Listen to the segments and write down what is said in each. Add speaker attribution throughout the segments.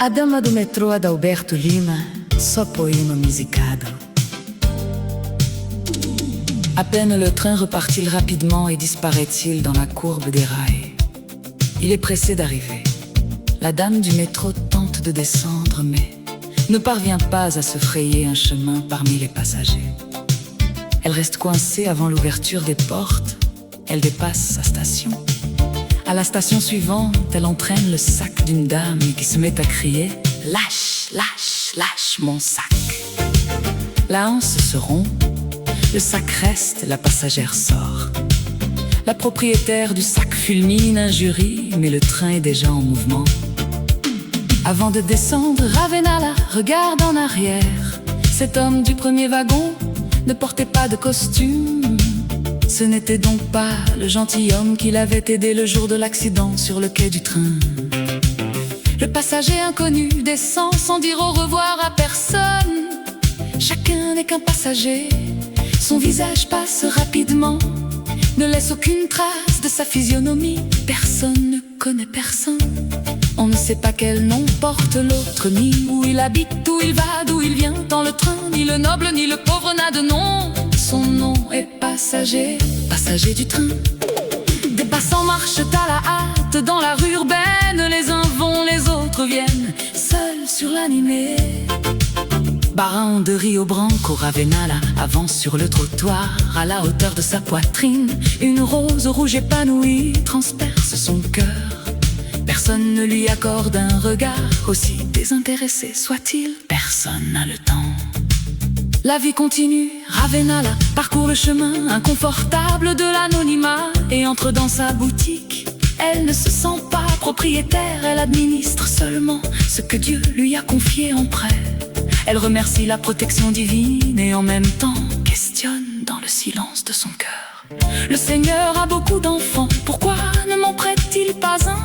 Speaker 1: A dama do metrô Adalberto Lima, só poema musicado. À peine le train repart-il rapidement et disparaît-il dans la courbe des rails. Il est pressé d'arriver. La dame du métro tente de descendre, mais ne parvient pas à se frayer un chemin parmi les passagers. Elle reste coincée avant l'ouverture des portes. Elle dépasse sa station. À la station suivante, elle entraîne le sac d'une dame qui se met à crier « Lâche, lâche, lâche mon sac !» La hanse se rompt, le sac reste, la passagère sort. La propriétaire du sac fulmine, injurie, mais le train est déjà en mouvement. Avant de descendre, Ravenala regarde en arrière. Cet homme du premier wagon ne portait pas de costume. Ce n'était donc pas le gentilhomme qui l'avait aidé le jour de l'accident sur le quai du train. Le passager inconnu descend sans dire au revoir à personne. Chacun n'est qu'un passager, son visage passe rapidement, ne laisse aucune trace de sa physionomie. Personne ne connaît personne. On ne sait pas quel nom porte l'autre, ni où il habite, où il va, d'où il vient dans le train. Ni le noble, ni le pauvre n'a de nom. Son nom est passager, passager du train. Des passants marchent à la hâte dans la rue urbaine. Les uns vont, les autres viennent, seuls sur l'animé. Baron de Rio Branco, Ravenala avance sur le trottoir. À la hauteur de sa poitrine, une rose rouge épanouie transperce son cœur. Personne ne lui accorde un regard, aussi désintéressé soit-il. Personne n'a le temps. La vie continue, Ravenala parcourt le chemin inconfortable de l'anonymat et entre dans sa boutique. Elle ne se sent pas propriétaire, elle administre seulement ce que Dieu lui a confié en prêt. Elle remercie la protection divine et en même temps questionne dans le silence de son cœur. Le Seigneur a beaucoup d'enfants, pourquoi ne m'en prête-t-il pas un?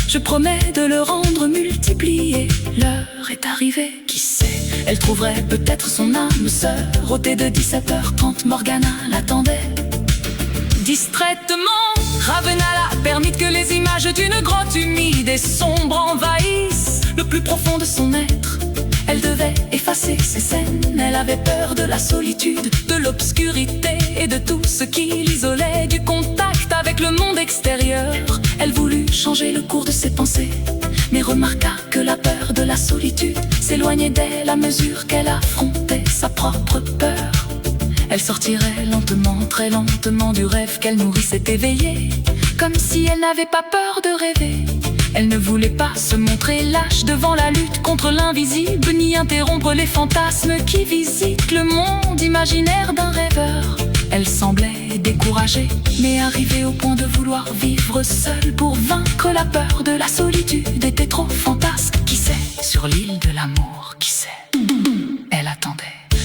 Speaker 1: Je promets de le rendre multiplié. L'heure est arrivée, qui sait? Elle trouverait peut-être son âme sœur. Au thé de 17h30, Morgana l'attendait. Distraitement, Ravenala permit que les images d'une grotte humide et sombre envahissent le plus profond de son être. Elle devait effacer ces scènes. Elle avait peur de la solitude, de l'obscurité et de tout ce qui l'isolait du contact avec le monde extérieur. Elle voulut changer le cours de ses pensées, mais remarqua que la peur de la solitude s'éloignait d'elle à mesure qu'elle affrontait sa propre peur. Elle sortirait lentement, très lentement du rêve qu'elle nourrissait éveillée, comme si elle n'avait pas peur de rêver. Elle ne voulait pas se montrer lâche devant la lutte contre l'invisible, ni interrompre les fantasmes qui visitent le monde imaginaire d'un rêveur. Elle semblait découragée, mais arrivée au point de vouloir vivre seule pour vaincre la peur de la solitude était trop fantasque. Qui sait, sur l'île de l'amour, qui sait?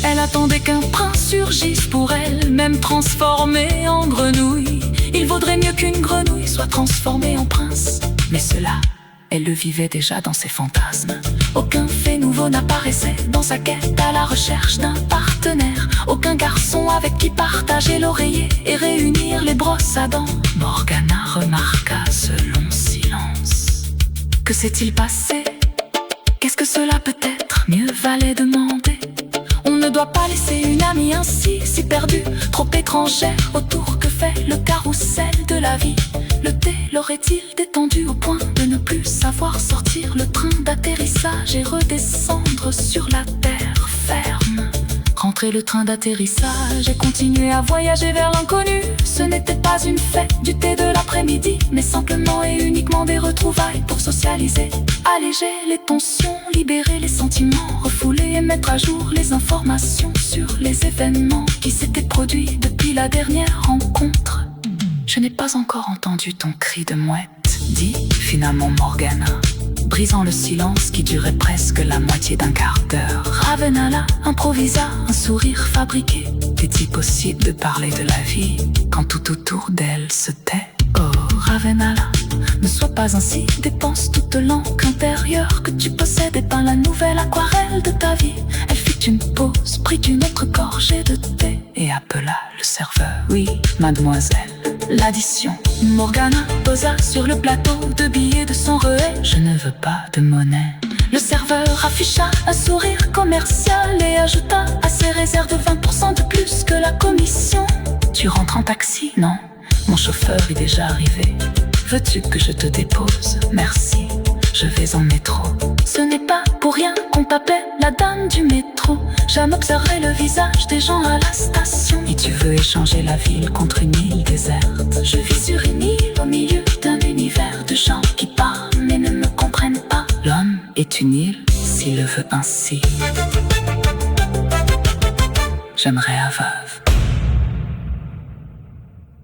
Speaker 1: Elle attendait qu'un prince surgisse pour elle, même transformé en grenouille. Il vaudrait mieux qu'une grenouille soit transformée en prince. Mais cela, elle le vivait déjà dans ses fantasmes. Aucun fait nouveau n'apparaissait dans sa quête à la recherche d'un partenaire. Aucun garçon avec qui partager l'oreiller et réunir les brosses à dents. Morgana remarqua ce long silence. Que s'est-il passé? Qu'est-ce que cela peut être? Mieux valait demander. On ne doit pas laisser une amie ainsi, si perdue, trop étrangère autour. Que fait le carrousel de la vie? Le thé l'aurait-il détendu au point de ne plus savoir sortir le train d'atterrissage et redescendre sur la terre ferme? Rentrer le train d'atterrissage et continuer à voyager vers l'inconnu. Ce n'était pas une fête du thé de l'après-midi, mais simplement et uniquement des retrouvailles pour socialiser. Alléger les tensions, libérer les sentiments, refouler et mettre à jour les informations sur les événements qui s'étaient produits depuis la dernière rencontre. Je n'ai pas encore entendu ton cri de mouette, dit finalement Morgana, brisant le silence qui durait presque la moitié d'un quart d'heure. Ravenala improvisa un sourire fabriqué. Est-il possible de parler de la vie quand tout autour d'elle se tait? Oh Ravenala, ne sois pas ainsi, dépense toute l'encre intérieure que tu possèdes et peins la nouvelle aquarelle de ta vie. Elle fit une pause, prit une autre gorgée de thé et appela le serveur. Oui, mademoiselle, l'addition. Morgana posa sur le plateau de billets de son rehet. Je ne veux pas de monnaie. Le serveur afficha un sourire commercial et ajouta à ses réserves 20% de plus que la commission. Tu rentres en taxi? Non, mon chauffeur est déjà arrivé. Veux-tu que je te dépose? Merci, je vais en métro. Ce n'est pas pour rien qu'on t'appelle la dame du métro. J'aime observer le visage des gens à la station. Et tu veux échanger la ville contre une île déserte? Je vis sur une île au milieu d'un univers de gens qui parlent mais ne me comprennent pas. L'homme est une île s'il le veut ainsi. J'aimerais à veuve.